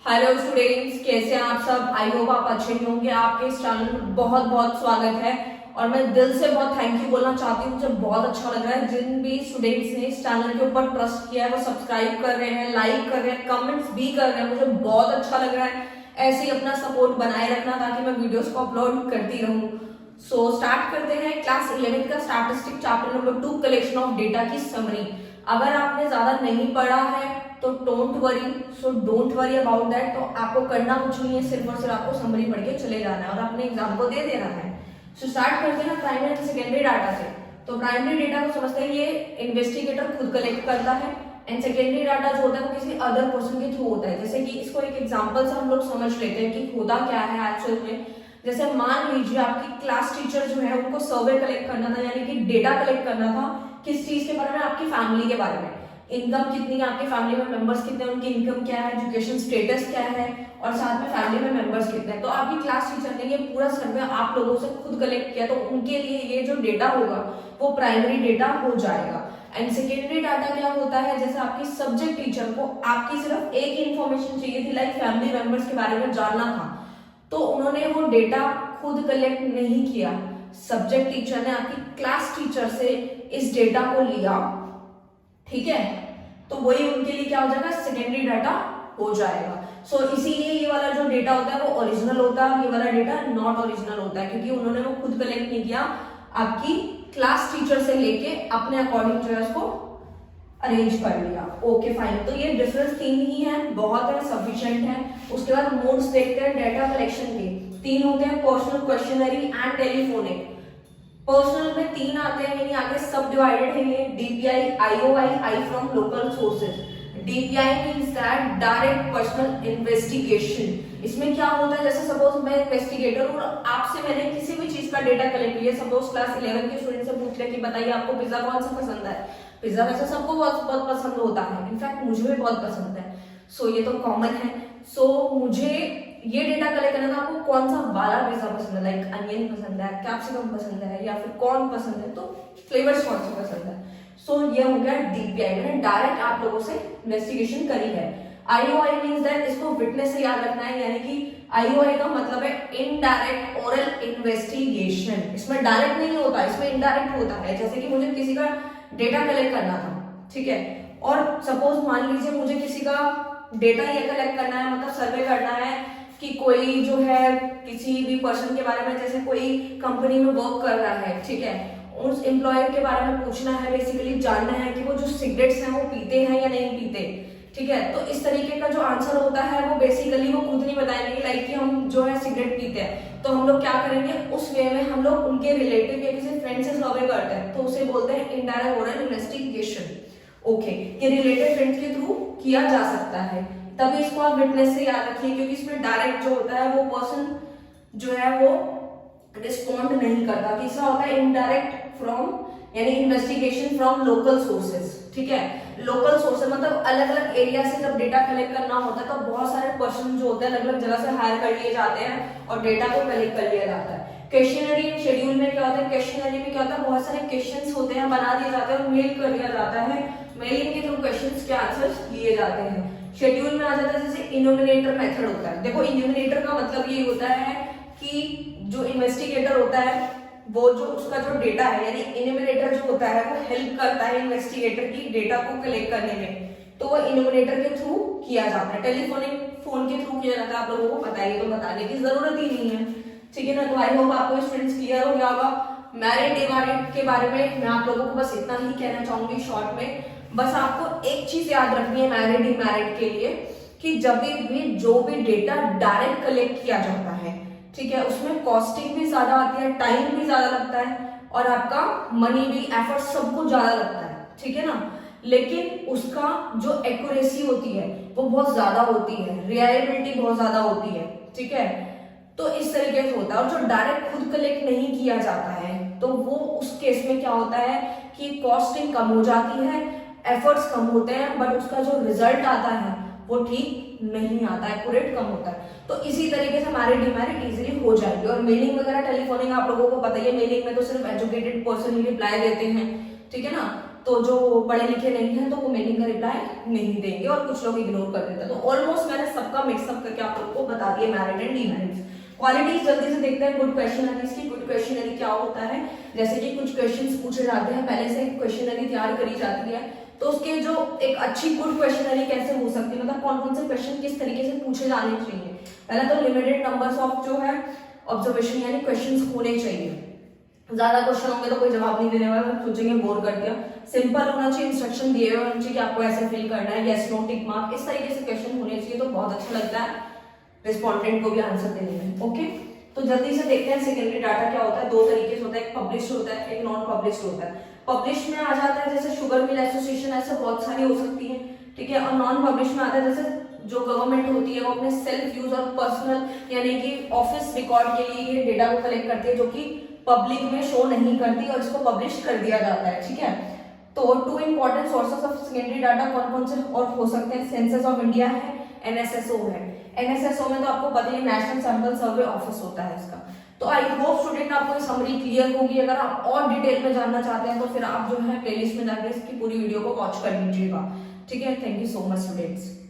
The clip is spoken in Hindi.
हेलो स्टूडेंट्स, कैसे हैं आप सब। आई होप आप अच्छे ही होंगे। आपके इस चैनल में बहुत बहुत स्वागत है और मैं दिल से बहुत थैंक यू बोलना चाहती हूँ। मुझे बहुत अच्छा लग रहा है जिन भी स्टूडेंट्स ने इस चैनल के ऊपर ट्रस्ट किया है वो सब्सक्राइब कर रहे हैं, लाइक कर रहे हैं, कमेंट्स भी कर रहे हैं। मुझे बहुत अच्छा लग रहा है। ऐसे ही अपना सपोर्ट बनाए रखना ताकि मैं वीडियोस को अपलोड करती रहूँ। सो स्टार्ट करते हैं क्लास 11 का statistic chapter number 2 collection of data की समरी। अगर आपने ज्यादा नहीं पढ़ा है तो डोंट वरी अबाउट दैट। तो आपको करना कुछ नहीं है, सिर्फ और सिर्फ आपको समरी पढ़ के चले जाना है और अपने एग्जाम को दे देना है। सो स्टार्ट करते हैं प्राइमरी एंड सेकेंडरी डाटा से। तो प्राइमरी डेटा को समझते हैं, ये इन्वेस्टिगेटर खुद कलेक्ट करता है एंड सेकेंडरी डाटा जो होता है वो किसी अदर पर्सन के थ्रू होता है। जैसे कि इसको एक एग्जांपल से हम लोग समझ लेते हैं कि होता क्या है एक्चुअल में। जैसे मान लीजिए आपकी क्लास टीचर जो है उनको सर्वे कलेक्ट करना था, यानी कि डेटा कलेक्ट करना था किस चीज के बारे में, आपकी फैमिली के बारे में। इनकम कितनी है आपके फैमिली में, मेंबर्स कितने हैं, उनकी इनकम क्या है, एजुकेशन स्टेटस क्या है और साथ में फैमिली में मेंबर्स कितने हैं। तो आपकी क्लास टीचर ने ये पूरा सर्वे आप लोगों से खुद कलेक्ट किया, तो उनके लिए ये जो डेटा होगा वो प्राइमरी डेटा हो जाएगा। एंड सेकेंडरी डाटा क्या होता है, जैसे आपकी सब्जेक्ट टीचर को आपकी सिर्फ एक इंफॉर्मेशन चाहिए थी, लाइक फैमिली मेंबर्स के बारे में जानना था, तो उन्होंने वो डेटा खुद कलेक्ट नहीं किया। सब्जेक्ट टीचर ने आपकी क्लास टीचर से इस डेटा को लिया, ठीक है, तो वही उनके लिए क्या हो जाएगा, सेकेंडरी डाटा हो जाएगा। सो इसीलिए ये वाला जो डेटा होता है वो ओरिजिनल होता है, ये वाला डेटा नॉट ओरिजिनल होता है, क्योंकि उन्होंने वो खुद कलेक्ट नहीं किया, आपकी क्लास टीचर से लेके अपने अकॉर्डिंग जो है उसको अरेंज कर लिया। ओके फाइन, तो ये डिफरेंस 3 ही है, बहुत है, सफिशिएंट है। उसके बाद मोड्स देखते हैं डेटा कलेक्शन के। 3 होते हैं, personal, questionnaire and telephonic. Personal में 3 आते हैं, यानी आगे सब डिवाइडेड है ये, DPI, IOI, I from local sources. DPI means that direct personal investigation. इसमें क्या होता है, जैसे सपोज मैं इन्वेस्टिगेटर हूं और आपसे मैंने किसी भी चीज का डेटा कलेक्ट किया। सपोज क्लास 11 के स्टूडेंट से पूछ लिया कि बताइए आपको पिज्जा कौन सा पसंद है। पिज्जा वैसे सबको बहुत बहुत पसंद होता है, इनफैक्ट मुझे भी बहुत पसंद है। सो ये तो कॉमन है। सो मुझे ये डेटा कलेक्ट करना था, आपको कौन सा वाला पिज्जा पसंद है, लाइक अनियन पसंद है, कैप्सिकम पसंद है या फिर कॉर्न पसंद है, तो फ्लेवर्स कौन से पसंद है। सो ये हो गया डीपीआई, मैंने डायरेक्ट आप लोगों से इन्वेस्टिगेशन करी है। आईओआई मींस दैट, इसको विटनेस से याद रखना है, यानी कि आईओआई का मतलब है इनडायरेक्ट ओरल इन्वेस्टिगेशन। इसमें डायरेक्ट नहीं होता, इसमें इनडायरेक्ट होता है। जैसे कि मुझे किसी का डेटा कलेक्ट करना था, ठीक है, और सपोज मान लीजिए मुझे किसी का डेटा ये कलेक्ट करना है, मतलब सर्वे करना है कि कोई जो है किसी भी पर्सन के बारे में, जैसे कोई कंपनी में वर्क कर रहा है, ठीक है, उस एम्प्लॉयर के बारे में पूछना है, बेसिकली जानना है कि वो जो सिगरेट्स हैं वो पीते हैं या नहीं पीते, ठीक है। तो इस तरीके का जो आंसर होता है वो बेसिकली वो खुद नहीं बताएंगे, लाइक कि हम जो है सिगरेट पीते हैं, तो हम लोग क्या करेंगे, उस वे में हम लोग उनके रिलेटिव या किसी फ्रेंड से सर्वे करते हैं, तो उसे बोलते हैं इनडायरेक्ट ओरल इन्वेस्टिगेशन। ओके, ये रिलेटिव फ्रेंड्स के थ्रू किया जा सकता है, तभी इसको आप विटनेस से याद रखिए, क्योंकि इसमें डायरेक्ट जो होता है वो पर्सन जो है वो रिस्पॉन्ड नहीं करता। तीसरा होता है इनडायरेक्ट फ्रॉम, यानी इन्वेस्टिगेशन फ्रॉम लोकल सोर्सेज, ठीक है। लोकल सोर्सेज मतलब अलग अलग एरिया से जब डेटा कलेक्ट करना होता है तो बहुत सारे पर्सन जो होते हैं अलग अलग जगह से हायर कर लिए जाते हैं और डेटा को कलेक्ट कर लिया जाता है। क्वेश्चनरी एंड शेड्यूल में क्या होता है, क्वेश्चनरी में क्या होता है, बहुत सारे क्वेश्चंस होते हैं, बना दिए जाते हैं और मेल कर दिया जाता है, मेलिंग के थ्रू क्वेश्चंस के आंसर्स लिए जाते हैं। शेड्यूल में आ जाता है जैसे इन्यूमिनेटर मेथड होता है। देखो इन्यूमिनेटर का मतलब ये होता है कि जो इन्वेस्टिगेटर होता है वो जो उसका जो डेटा है, यानी इन्यूमिनेटर जो होता है वो हेल्प करता है इन्वेस्टिगेटर की डेटा को कलेक्ट करने में, तो वो इन्यूमिनेटर के थ्रू किया जाता है। टेलीफोनिक फोन के थ्रू किया जाता है, आप लोगों को पता है, तो बताने की जरूरत ही नहीं है, ठीक है ना। तो आई होप आपको स्टूडेंट्स क्लियर हो गया होगा। मैरिड डिमेरिड के बारे में मैं आप लोगों को बस इतना ही कहना चाहूंगी शॉर्ट में। बस आपको एक चीज याद रखनी है मैरिड डिमेरिड के लिए, कि जब भी जो भी डेटा डायरेक्ट कलेक्ट किया जाता है, ठीक है, उसमें कॉस्टिंग भी ज्यादा आती है, टाइम भी ज्यादा लगता है और आपका मनी भी, एफर्ट सब कुछ ज्यादा लगता है, ठीक है ना। लेकिन उसका जो एक्यूरेसी होती है वो बहुत ज्यादा होती है, रिलायबिलिटी बहुत ज्यादा होती है, ठीक है। तो इस तरीके से होता है। और जो डायरेक्ट खुद कलेक्ट नहीं किया जाता है तो वो उस केस में क्या होता है कि कॉस्टिंग कम हो जाती है, एफर्ट्स कम होते हैं, बट उसका जो रिजल्ट आता है वो ठीक नहीं आता है, एक्यूरेट कम होता है। तो इसी तरीके से मैरिड डिमेरिड इजीली हो जाएगी। और मेलिंग वगैरह टेलीफोनिक आप लोगों को पता ही है, मेलिंग में तो सिर्फ एजुकेटेड पर्सन ही रिप्लाई देते हैं, ठीक है ना। तो जो पढ़े लिखे नहीं है तो वो मेलिंग का रिप्लाई नहीं देंगे और कुछ लोग इग्नोर कर देते हैं। तो ऑलमोस्ट मैंने सबका मिक्सअप करके आप लोग को बता दिया मेरिट एंड डीमेरिट्स। क्वालिटीज जल्दी से देखते हैं गुड क्वेश्चनरीज की। गुड क्वेश्चनरी क्या होता है, जैसे कि कुछ क्वेश्चंस पूछे जाते हैं, पहले से क्वेश्चनरी तैयार करी जाती है, तो उसके जो एक अच्छी गुड क्वेश्चनरी कैसे हो सकती है, मतलब कौन कौन से क्वेश्चन किस तरीके से पूछे जाने चाहिए। पहले तो लिमिटेड नंबर्स ऑफ जो है ऑब्जर्वेशन यानी क्वेश्चंस होने चाहिए। ज्यादा क्वेश्चन होंगे तो कोई जवाब नहीं देने वाला, सोचेंगे बोर कर दिया। सिंपल होना चाहिए, इंस्ट्रक्शन दिए हुए होना चाहिए कि आपको ऐसे फिल करना है, यस नो टिक मार्क, इस तरीके से क्वेश्चन होने चाहिए तो बहुत अच्छा लगता है रिस्पोंडेंट को भी आंसर देने में। ओके, तो जल्दी से देखते हैं सेकेंडरी डाटा क्या होता है। दो तरीके से होता है, एक पब्लिश होता है, एक नॉन पब्लिश होता है। पब्लिश में आ जाता है जैसे शुगर मिल एसोसिएशन, ऐसे बहुत सारी हो सकती है, ठीक है। और नॉन पब्लिश में आता है जैसे जो गवर्नमेंट होती है वो अपने सेल्फ यूज और पर्सनल यानी कि ऑफिस रिकॉर्ड के लिए ये डेटा को कलेक्ट करती है, जो कि पब्लिक में शो नहीं करती और इसको पब्लिश कर दिया जाता है, ठीक है। तो two important sources of secondary data कौन कौन से और हो सकते हैं, सेंसस ऑफ इंडिया है, एनएसएसओ है। एनएसएसओ में तो आपको पता ही नेशनल सैंपल सर्वे ऑफिस होता है इसका। तो आई होप स्टूडेंट आपको समरी क्लियर होगी। अगर आप और डिटेल में जानना चाहते हैं तो फिर आप जो है प्लेलिस्ट में जाकर इसकी पूरी वीडियो को वॉच कर लीजिएगा, ठीक है। Thank you so much students.